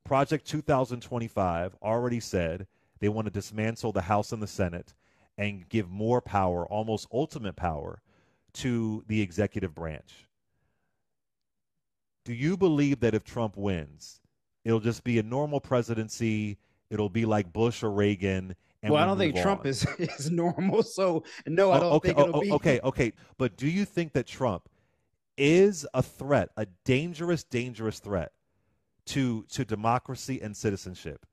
Project 2025 already said they want to dismantle the House and the Senate and give more power, almost ultimate power, to the executive branch. Do you believe that if Trump wins, it'll just be a normal presidency? It'll be like Bush or Reagan, and Well, I we don't move think Trump on. is normal. So no, I Oh, don't okay, think it'll be. okay. But do you think that Trump is a threat, a dangerous, dangerous threat to democracy and citizenship?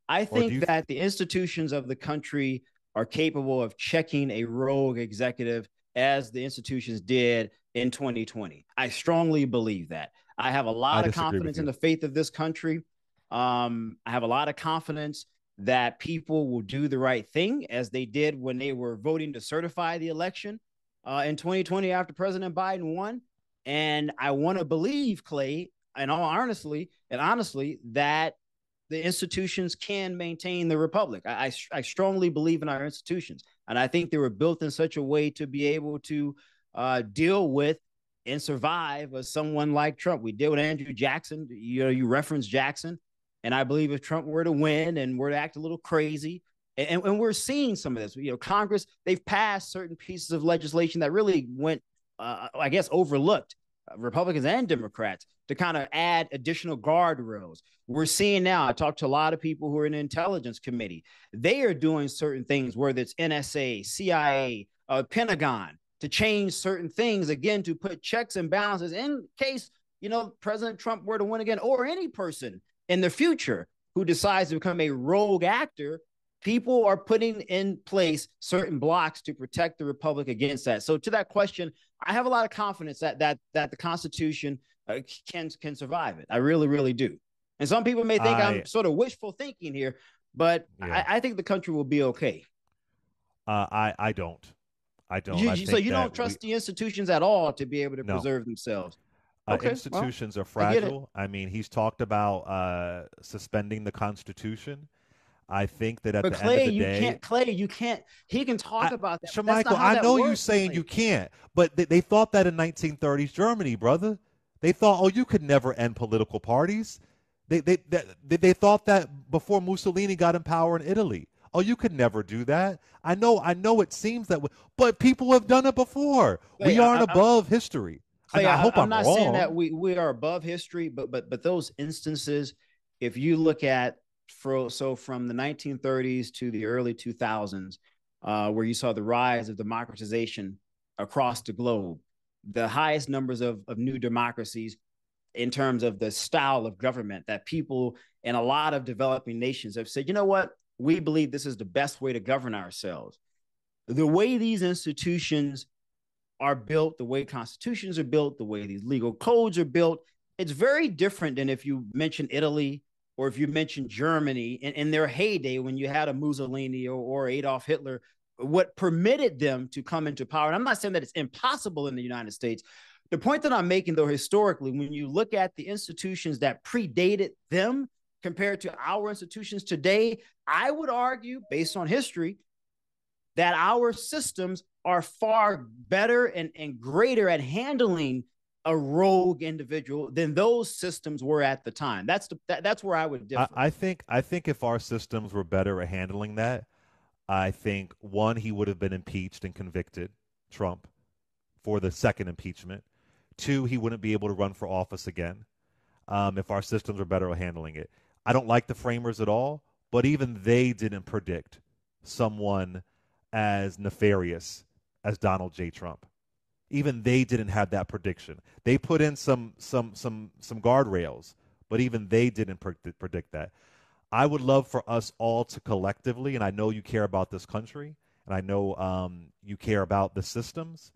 I Or do think you? that the institutions of the country are capable of checking a rogue executive as the institutions did in 2020. I strongly believe that. I have a I lot of disagree with confidence in you. the faith of this country. I have a lot of confidence that people will do the right thing as they did when they were voting to certify the election in 2020 after President Biden won. And I want to believe, Clay, and all honestly, that the institutions can maintain the republic. I strongly believe in our institutions, and I think they were built in such a way to be able to deal with and survive as someone like Trump. We deal with Andrew Jackson. You referenced Jackson, and I believe if Trump were to win and were to act a little crazy, and we're seeing some of this. Congress, they've passed certain pieces of legislation that really went, I guess, overlooked. Republicans and Democrats to kind of add additional guardrails. We're seeing now, I talked to a lot of people who are in the intelligence committee. They are doing certain things, whether it's NSA, CIA, Pentagon, to change certain things, again, to put checks and balances in case, President Trump were to win again, or any person in the future who decides to become a rogue actor. People are putting in place certain blocks to protect the republic against that. So to that question, I have a lot of confidence that the Constitution can survive it. I really, really do. And some people may think I'm I sort of wishful thinking here, but Yeah. I think the country will be okay. I don't. I don't. I So think you don't that we trust the institutions at all to be able to no. preserve themselves. Okay, well, Institutions are I get it. fragile. I mean, he's talked about suspending the Constitution. I think that at But the end of Clay, the day, You can't. He can talk I, about that, but that's not Shemichael, how I that know you works, saying you Clay. can't, but they thought that in 1930s Germany, brother. They thought, oh, you could never end political parties. They thought that before Mussolini got in power in Italy. Oh, you could never do that. I know it seems that way, but people have done it before. Clay, We aren't above history. I Clay, mean, I hope I'm I'm not saying that wrong. we are above history, but those instances, if you look at from the 1930s to the early 2000s, where you saw the rise of democratization across the globe, the highest numbers of new democracies in terms of the style of government that people in a lot of developing nations have said, you know what, we believe this is the best way to govern ourselves. The way these institutions are built, the way constitutions are built, the way these legal codes are built, it's very different than if you mention Italy or if you mention Germany in their heyday when you had a Mussolini or Adolf Hitler, what permitted them to come into power. And I'm not saying that it's impossible in the United States. The point that I'm making, though, historically, when you look at the institutions that predated them compared to our institutions today, I would argue, based on history, that our systems are far better and greater at handling a rogue individual than those systems were at the time. That's where I would differ. I think if our systems were better at handling that, I think one, he would have been impeached and convicted, Trump, for the second impeachment. Two, he wouldn't be able to run for office again if our systems were better at handling it. I don't like the framers at all, but even they didn't predict someone as nefarious as Donald J. Trump. Even they didn't have that prediction. They put in some guardrails, but even they didn't predict that. I would love for us all to collectively, and I know you care about this country, and I know you care about the systems,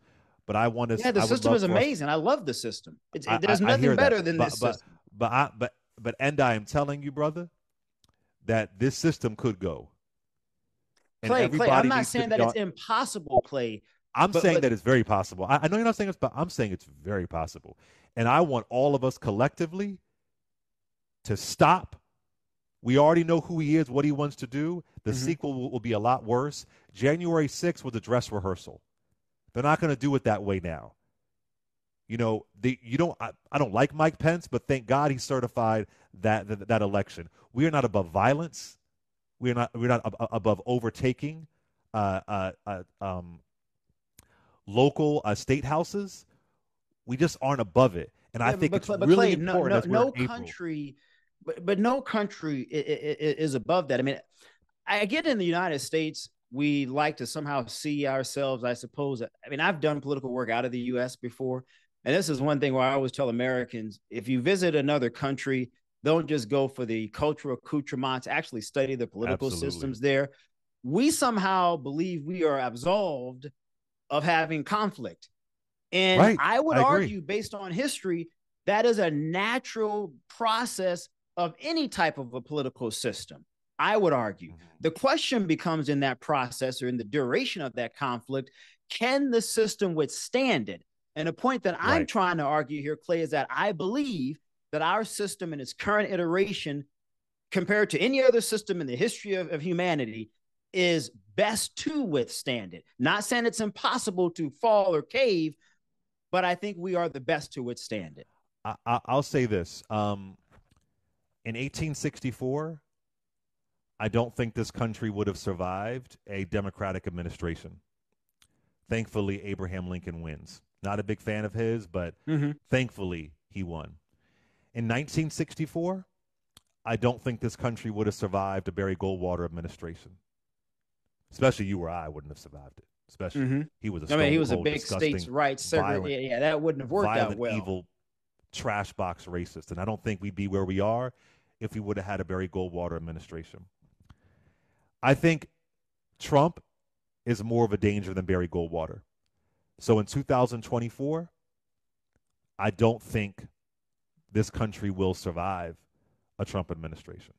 but Yeah, the I would system love is for us. amazing. I love the system. There's I nothing hear that, better than but this but system. and I am telling you, brother, that this system could go, and Clay, I'm everybody not needs to saying be that it's on. impossible, Clay, I'm but saying but that it's very possible. I know you're not saying it's, but I'm saying it's very possible, and I want all of us collectively to stop. We already know who he is, what he wants to do. The Mhm. sequel will be a lot worse. January 6th was a dress rehearsal. They're not going to do it that way now. You don't. I don't like Mike Pence, but thank God he certified that election. We are not above violence. We're not above overtaking uh, uh, uh, um, local state houses. We just aren't above it, and I Yeah, think it's but really Clay, no, important no, as we're in no April. country, but no country is above that. I mean, I get in the United States, we like to somehow see ourselves, I suppose. I mean, I've done political work out of the U.S. before, and this is one thing where I always tell Americans: if you visit another country, don't just go for the cultural accoutrements. Actually, study the political Absolutely systems there. We somehow believe we are absolved of having conflict. And right. I would I agree. argue, based on history, that is a natural process of any type of a political system. I would argue. Mhm. The question becomes in that process or in the duration of that conflict, can the system withstand it? And the point that I'm Right. trying to argue here, Clay, is that I believe that our system in its current iteration, compared to any other system in the history of humanity, is best to withstand it. Not saying it's impossible to fall or cave, but I think we are the best to withstand it. I'll say this. In 1864, I don't think this country would have survived a Democratic administration. Thankfully, Abraham Lincoln wins. Not a big fan of his, but Mm-hmm. thankfully he won. In 1964, I don't think this country would have survived a Barry Goldwater administration. Especially you or I wouldn't have survived it. Especially Mm-hmm. he was a I mean, he stone was a cold, big states' disgusting, rights segregate. violent, Yeah, that wouldn't have worked out well. evil, trash box racist. And I don't think we'd be where we are if we would have had a Barry Goldwater administration. I think Trump is more of a danger than Barry Goldwater. So in 2024, I don't think this country will survive a Trump administration.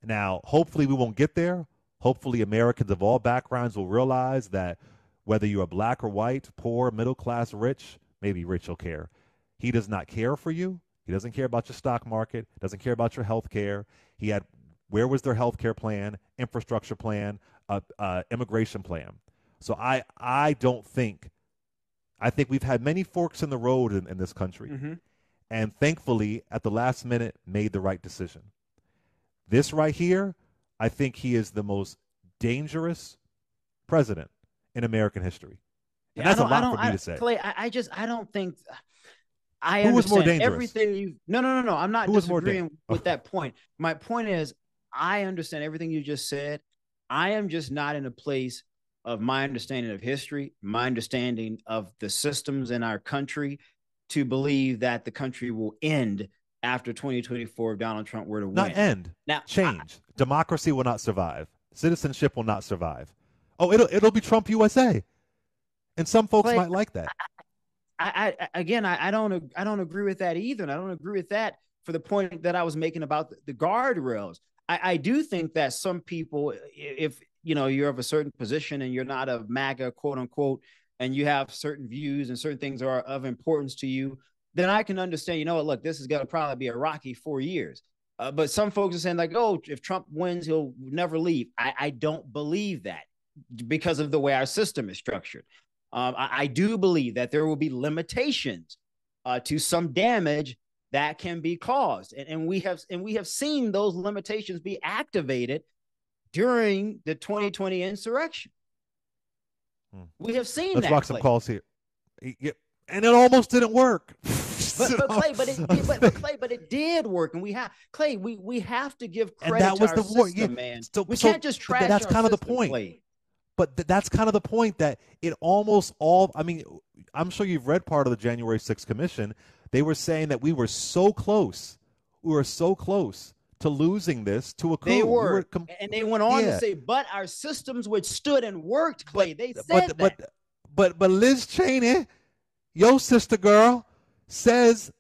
Now, hopefully, we won't get there. Hopefully, Americans of all backgrounds will realize that whether you are black or white, poor, middle class, rich, maybe rich will care. He does not care for you. He doesn't care about your stock market, doesn't care about your health care. He had, where was their health care plan, infrastructure plan, immigration plan? So I don't think, I think we've had many forks in the road in this country. Mm-hmm. And thankfully, at the last minute, made the right decision. This right here, I think he is the most dangerous president in American history. And Yeah, that's a lot for me to say. Clay, I don't think I Who was more understand dangerous? everything you. No. I'm not Who was more disagreeing with okay. that point. My point is, I understand everything you just said. I am just not in a place of my understanding of history, my understanding of the systems in our country, to believe that the country will end after 2024 if Donald Trump were to Not win. end, Now, change. Democracy will not survive. Citizenship will not survive. Oh, it'll be Trump USA. And some folks Clay, might like that. I don't agree with that either, and I don't agree with that for the point that I was making about the guardrails. I do think that some people, if you're of a certain position and you're not a MAGA quote unquote, and you have certain views and certain things are of importance to you, then I can understand. You know what? Look, this is going to probably be a rocky 4 years. But some folks are saying like, oh, if Trump wins, he'll never leave. I don't believe that because of the way our system is structured. I do believe that there will be limitations to some damage that can be caused, and we have seen those limitations be activated during the 2020 insurrection. Hmm. We have seen Let's that, rock some Clay. calls here. Yeah. And it almost didn't work. But Clay, but it did work, and we have to give And credit that to was our the war. Yeah. system, man. So, We so can't just trash that's our kind of the system, point. Clay. But that's kind of the point that it almost all, I mean, I'm sure you've read part of the January 6th Commission. They were saying that we were so close. We were so close to losing this to a coup. They We were, were, and they went on to yeah. say, but our systems withstood and worked, But, Clay. They said that. but Liz Cheney, your sister girl, says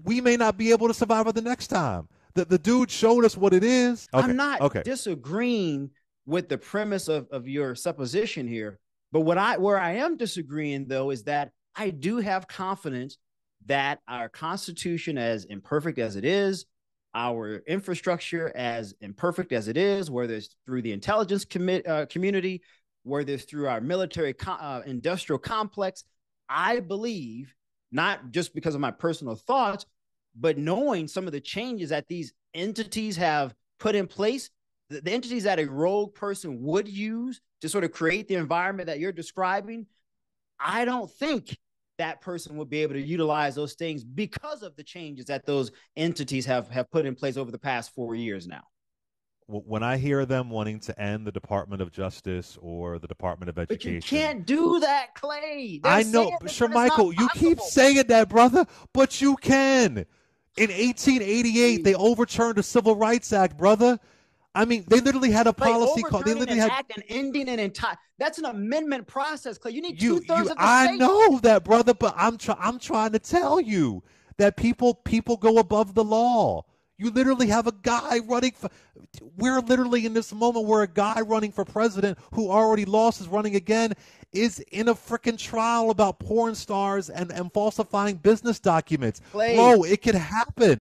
we may not be able to survive it the next time. The dude showed us what it is. Okay. I'm not Okay. disagreeing with the premise of your supposition here, but where I am disagreeing though is that I do have confidence that our Constitution, as imperfect as it is, our infrastructure, as imperfect as it is, whether it's through the intelligence community, whether it's through our military industrial complex, I believe not just because of my personal thoughts, but knowing some of the changes that these entities have put in place, the entities that a rogue person would use to sort of create the environment that you're describing, I don't think that person would be able to utilize those things because of the changes that those entities have put in place over the past 4 years now. When I hear them wanting to end the Department of Justice or the Department of But you Education, can't do that, Clay. They're I saying know, this, sure, but it's not Michael, you keep possible. saying that, brother, but you can. In 1888, they overturned the Civil Rights Act, brother. I mean, they literally had a Clay, policy called. They overturning literally an had act and ending an entire, that's an amendment process, Clay. You need you. two-thirds of the I states. know that, brother, but I'm trying to tell you that people go above the law. You literally have a guy running for. We're literally in this moment where a guy running for president who already lost is running again is in a freaking trial about porn stars and falsifying business documents. Clay, Bro, it could happen.